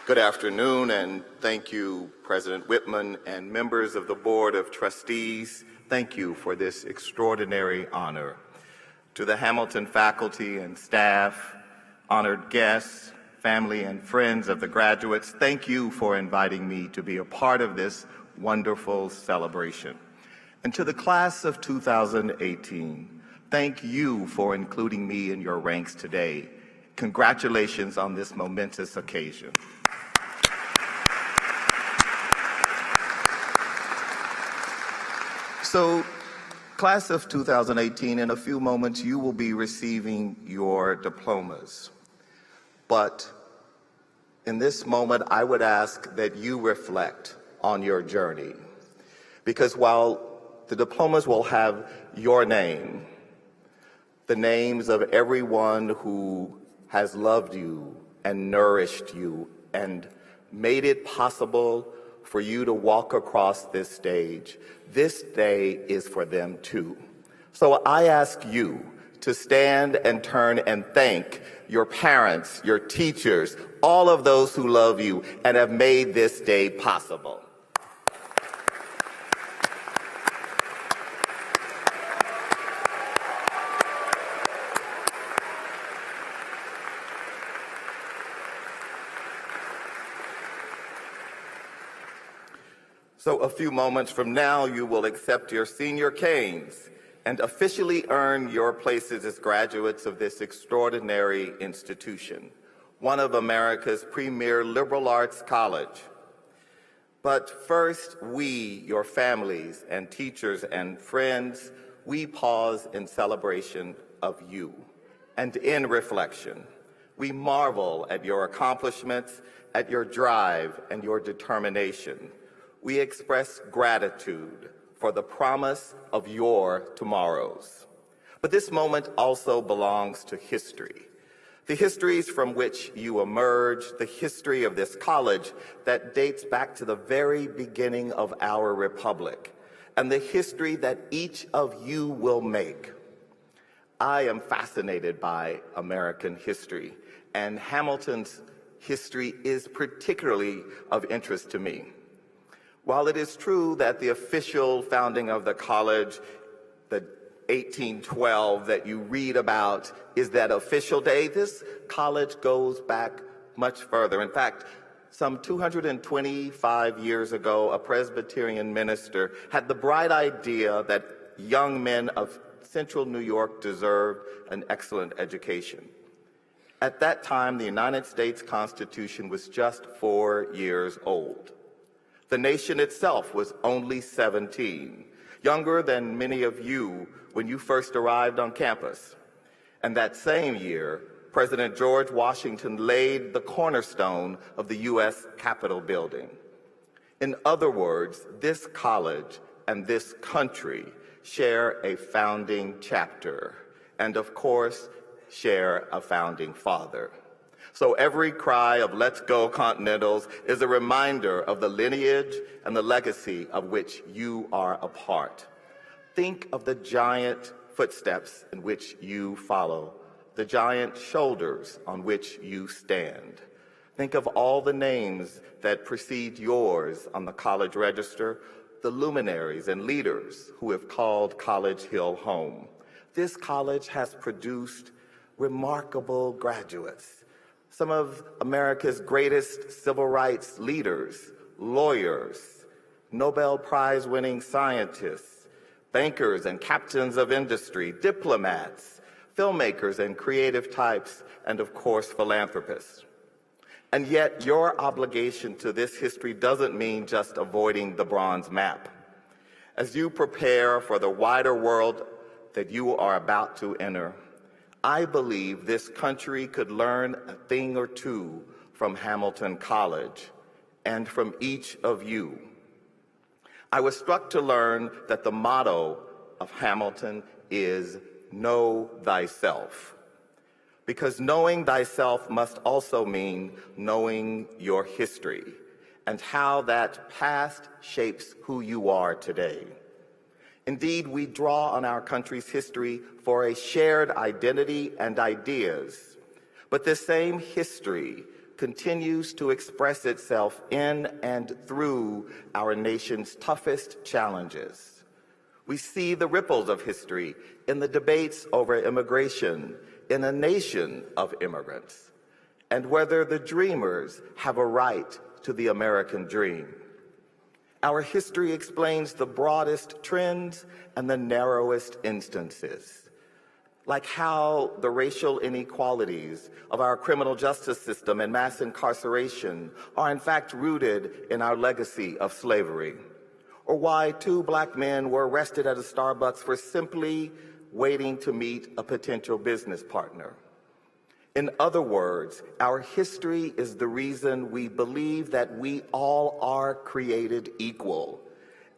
Good afternoon, and thank you, President Whitman and members of the Board of Trustees. Thank you for this extraordinary honor. To the Hamilton faculty and staff, honored guests, family and friends of the graduates, thank you for inviting me to be a part of this wonderful celebration. And to the class of 2018, thank you for including me in your ranks today. Congratulations on this momentous occasion. So, class of 2018, in a few moments, you will be receiving your diplomas. But in this moment, I would ask that you reflect on your journey. Because while the diplomas will have your name, the names of everyone who has loved you and nourished you and made it possible for you to walk across this stage, this day is for them too. So I ask you to stand and turn and thank your parents, your teachers, all of those who love you and have made this day possible. So a few moments from now, you will accept your senior canes and officially earn your places as graduates of this extraordinary institution, one of America's premier liberal arts college. But first, we, your families and teachers and friends, we pause in celebration of you and in reflection. We marvel at your accomplishments, at your drive and your determination. We express gratitude for the promise of your tomorrows. But this moment also belongs to history. The histories from which you emerged, the history of this college that dates back to the very beginning of our republic, and the history that each of you will make. I am fascinated by American history, and Hamilton's history is particularly of interest to me. While it is true that the official founding of the college, the 1812 that you read about, is that official day, this college goes back much further. In fact, some 225 years ago, a Presbyterian minister had the bright idea that young men of central New York deserved an excellent education. At that time, the United States Constitution was just 4 years old. The nation itself was only 17, younger than many of you when you first arrived on campus. And that same year, President George Washington laid the cornerstone of the U.S. Capitol building. In other words, this college and this country share a founding chapter, and of course, share a founding father. So every cry of "Let's go Continentals" is a reminder of the lineage and the legacy of which you are a part. Think of the giant footsteps in which you follow, the giant shoulders on which you stand. Think of all the names that precede yours on the college register, the luminaries and leaders who have called College Hill home. This college has produced remarkable graduates. Some of America's greatest civil rights leaders, lawyers, Nobel Prize-winning scientists, bankers and captains of industry, diplomats, filmmakers and creative types, and of course, philanthropists. And yet, your obligation to this history doesn't mean just avoiding the bronze map. As you prepare for the wider world that you are about to enter, I believe this country could learn a thing or two from Hamilton College and from each of you. I was struck to learn that the motto of Hamilton is "Know thyself," because knowing thyself must also mean knowing your history and how that past shapes who you are today. Indeed, we draw on our country's history for a shared identity and ideas, but this same history continues to express itself in and through our nation's toughest challenges. We see the ripples of history in the debates over immigration in a nation of immigrants, and whether the dreamers have a right to the American dream. Our history explains the broadest trends and the narrowest instances, like how the racial inequalities of our criminal justice system and mass incarceration are in fact rooted in our legacy of slavery, or why 2 Black men were arrested at a Starbucks for simply waiting to meet a potential business partner. In other words, our history is the reason we believe that we all are created equal.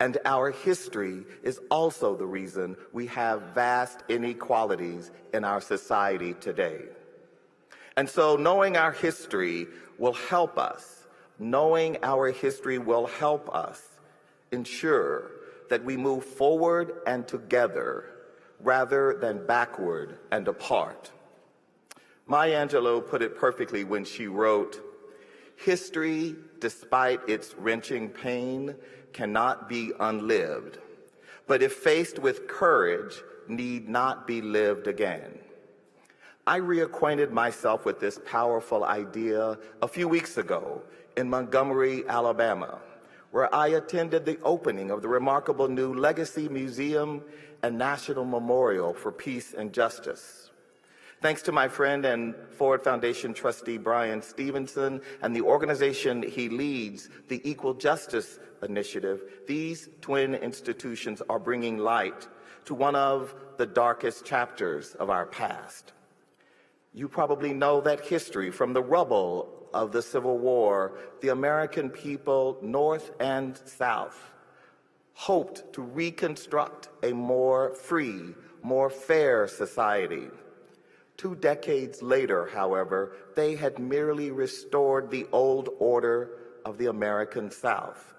And our history is also the reason we have vast inequalities in our society today. And so knowing our history will help us. Knowing our history will help us ensure that we move forward and together rather than backward and apart. Maya Angelou put it perfectly when she wrote, "History, despite its wrenching pain, cannot be unlived, but if faced with courage, need not be lived again." I reacquainted myself with this powerful idea a few weeks ago in Montgomery, Alabama, where I attended the opening of the remarkable new Legacy Museum and National Memorial for Peace and Justice. Thanks to my friend and Ford Foundation trustee Brian Stevenson and the organization he leads, the Equal Justice Initiative, these twin institutions are bringing light to one of the darkest chapters of our past. You probably know that history from the rubble of the Civil War. The American people, North and South, hoped to reconstruct a more free, more fair society. 2 decades later, however, they had merely restored the old order of the American South,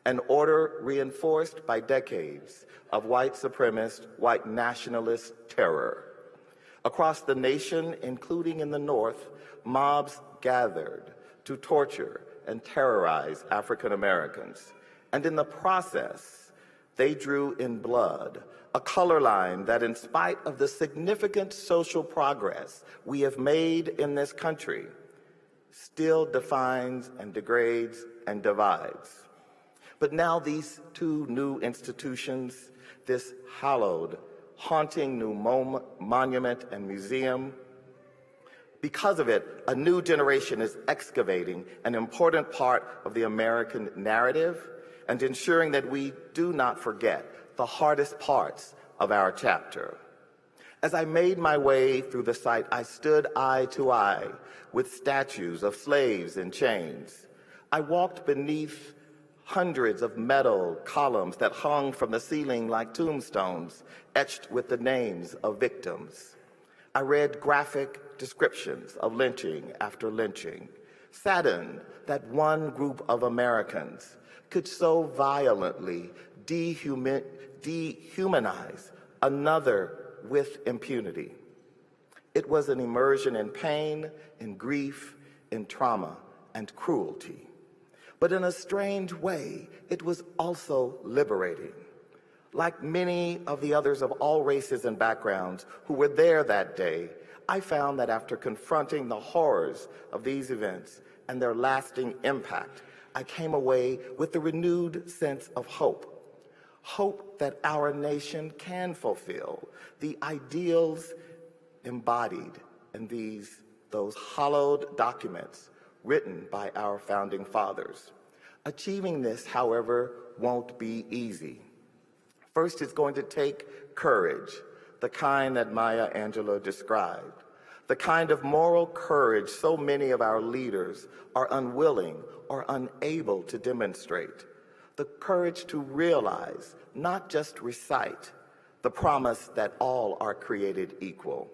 an order reinforced by decades of white supremacist, white nationalist terror. Across the nation, including in the North, mobs gathered to torture and terrorize African Americans. And in the process, they drew in blood a color line that, in spite of the significant social progress we have made in this country, still defines and degrades and divides. But now these 2 new institutions, this hallowed, haunting new monument and museum, because of it, a new generation is excavating an important part of the American narrative and ensuring that we do not forget the hardest parts of our chapter. As I made my way through the site, I stood eye to eye with statues of slaves in chains. I walked beneath hundreds of metal columns that hung from the ceiling like tombstones, etched with the names of victims. I read graphic descriptions of lynching after lynching, saddened that one group of Americans could so violently dehumanize another with impunity. It was an immersion in pain, in grief, in trauma, and cruelty. But in a strange way, it was also liberating. Like many of the others of all races and backgrounds who were there that day, I found that after confronting the horrors of these events and their lasting impact, I came away with a renewed sense of hope. Hope that our nation can fulfill the ideals embodied in those hallowed documents written by our founding fathers. Achieving this, however, won't be easy. First, it's going to take courage, the kind that Maya Angelou described, the kind of moral courage so many of our leaders are unwilling or unable to demonstrate, the courage to realize, not just recite, the promise that all are created equal.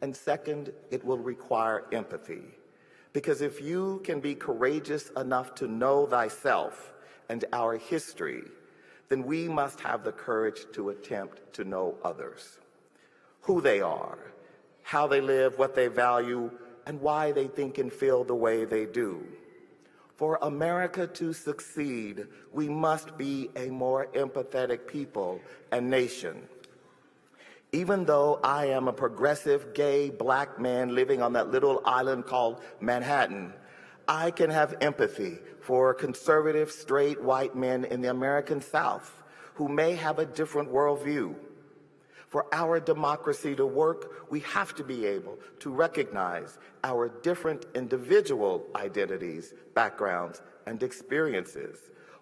And second, it will require empathy, because if you can be courageous enough to know thyself and our history, then we must have the courage to attempt to know others, who they are, how they live, what they value, and why they think and feel the way they do. For America to succeed, we must be a more empathetic people and nation. Even though I am a progressive, gay, black man living on that little island called Manhattan, I can have empathy for conservative, straight, white men in the American South who may have a different worldview. For our democracy to work, we have to be able to recognize our different individual identities, backgrounds, and experiences,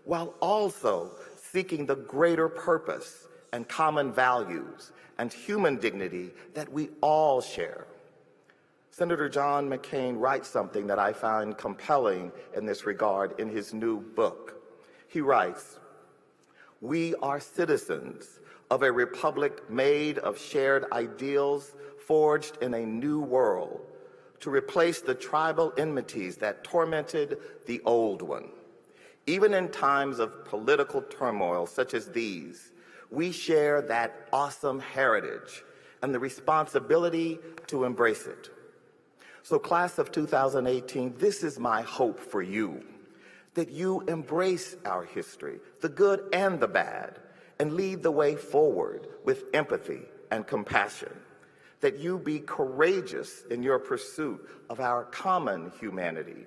while also seeking the greater purpose and common values and human dignity that we all share. Senator John McCain writes something that I find compelling in this regard in his new book. He writes, "We are citizens of a republic made of shared ideals forged in a new world to replace the tribal enmities that tormented the old one. Even in times of political turmoil such as these, we share that awesome heritage and the responsibility to embrace it. So class of 2018, this is my hope for you, that you embrace our history, the good and the bad, and lead the way forward with empathy and compassion, that you be courageous in your pursuit of our common humanity,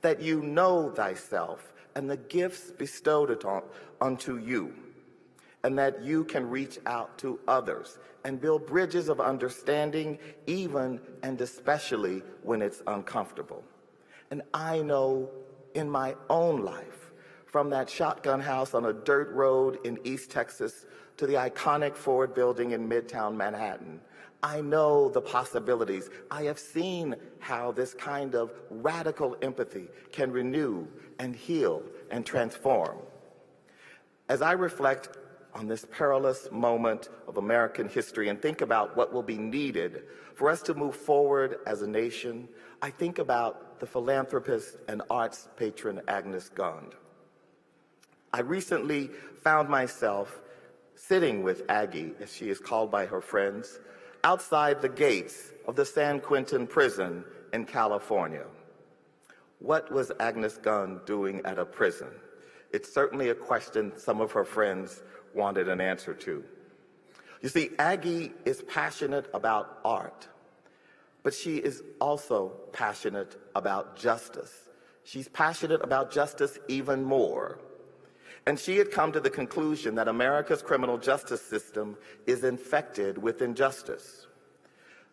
that you know thyself and the gifts bestowed unto you, and that you can reach out to others and build bridges of understanding, even and especially when it's uncomfortable. And I know in my own life, from that shotgun house on a dirt road in East Texas to the iconic Ford building in Midtown Manhattan, I know the possibilities. I have seen how this kind of radical empathy can renew and heal and transform. As I reflect on this perilous moment of American history and think about what will be needed for us to move forward as a nation, I think about the philanthropist and arts patron Agnes Gund. I recently found myself sitting with Aggie, as she is called by her friends, outside the gates of the San Quentin prison in California. What was Agnes Gund doing at a prison? It's certainly a question some of her friends wanted an answer to. You see, Aggie is passionate about art, but she is also passionate about justice. She's passionate about justice even more. And she had come to the conclusion that America's criminal justice system is infected with injustice.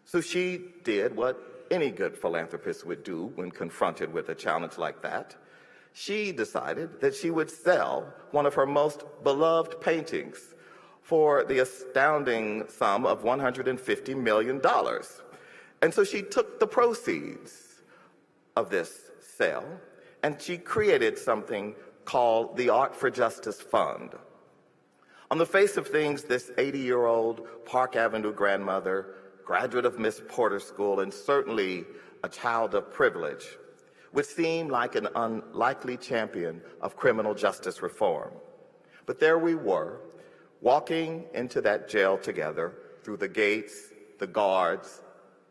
So she did what any good philanthropist would do when confronted with a challenge like that. She decided that she would sell one of her most beloved paintings for the astounding sum of $150 million. And so she took the proceeds of this sale and she created something called the Art for Justice Fund. On the face of things, this 80-year-old Park Avenue grandmother, graduate of Miss Porter School, and certainly a child of privilege, would seem like an unlikely champion of criminal justice reform. But there we were, walking into that jail together through the gates, the guards,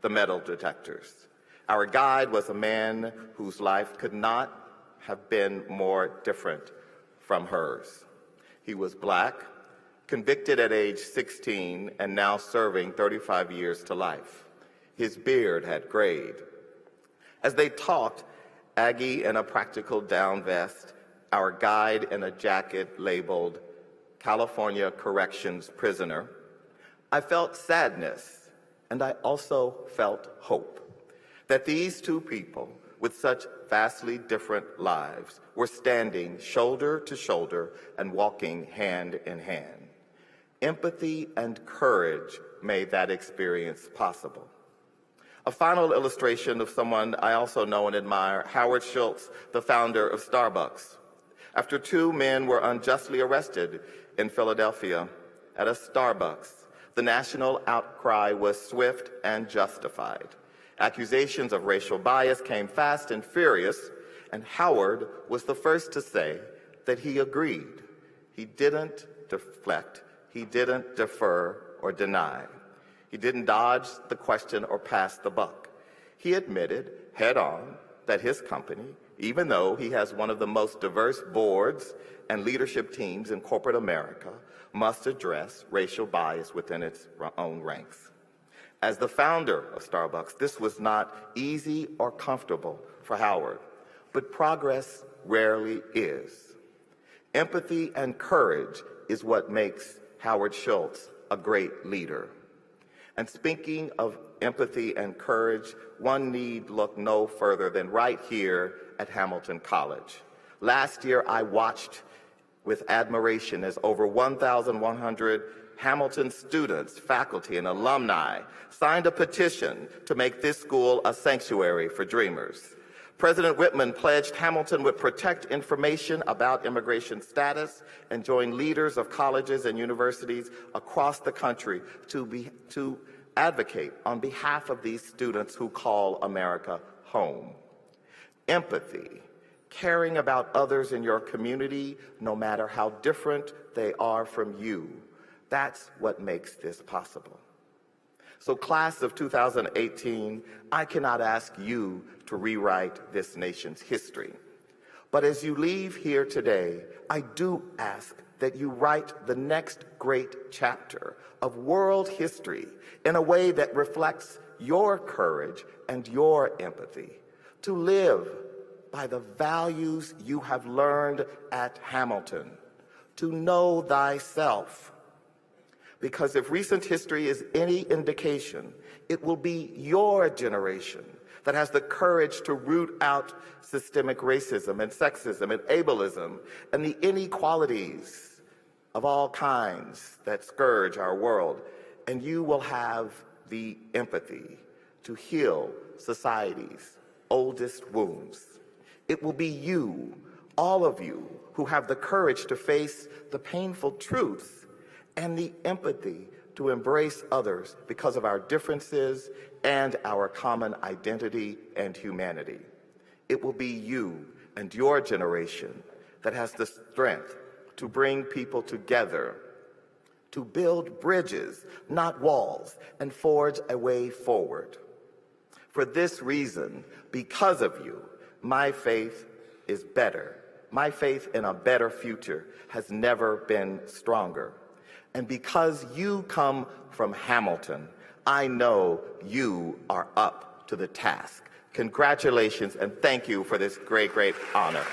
the metal detectors. Our guide was a man whose life could not have been more different from hers. He was Black, convicted at age 16, and now serving 35 years to life. His beard had grayed. As they talked, Aggie in a practical down vest, our guide in a jacket labeled California Corrections Prisoner, I felt sadness, and I also felt hope that these two people with such vastly different lives were standing shoulder to shoulder and walking hand in hand. Empathy and courage made that experience possible. A final illustration of someone I also know and admire, Howard Schultz, the founder of Starbucks. After two men were unjustly arrested in Philadelphia at a Starbucks, the national outcry was swift and justified. Accusations of racial bias came fast and furious, and Howard was the first to say that he agreed. He didn't deflect, he didn't defer or deny. He didn't dodge the question or pass the buck. He admitted head-on that his company, even though he has one of the most diverse boards and leadership teams in corporate America, must address racial bias within its own ranks. As the founder of Starbucks, this was not easy or comfortable for Howard, but progress rarely is. Empathy and courage is what makes Howard Schultz a great leader. And speaking of empathy and courage, one need look no further than right here at Hamilton College. Last year, I watched with admiration as over 1,100 Hamilton students, faculty, and alumni signed a petition to make this school a sanctuary for dreamers. President Whitman pledged Hamilton would protect information about immigration status and join leaders of colleges and universities across the country to advocate on behalf of these students who call America home. Empathy, caring about others in your community, no matter how different they are from you, that's what makes this possible. So class of 2018, I cannot ask you to rewrite this nation's history. But as you leave here today, I do ask that you write the next great chapter of world history in a way that reflects your courage and your empathy, to live by the values you have learned at Hamilton, to know thyself. Because if recent history is any indication, it will be your generation that has the courage to root out systemic racism and sexism and ableism and the inequalities of all kinds that scourge our world. And you will have the empathy to heal society's oldest wounds. It will be you, all of you, who have the courage to face the painful truths and the empathy to embrace others because of our differences and our common identity and humanity. It will be you and your generation that has the strength to bring people together, to build bridges, not walls, and forge a way forward. For this reason, because of you, my faith is better. My faith in a better future has never been stronger. And because you come from Hamilton, I know you are up to the task. Congratulations and thank you for this great, great honor.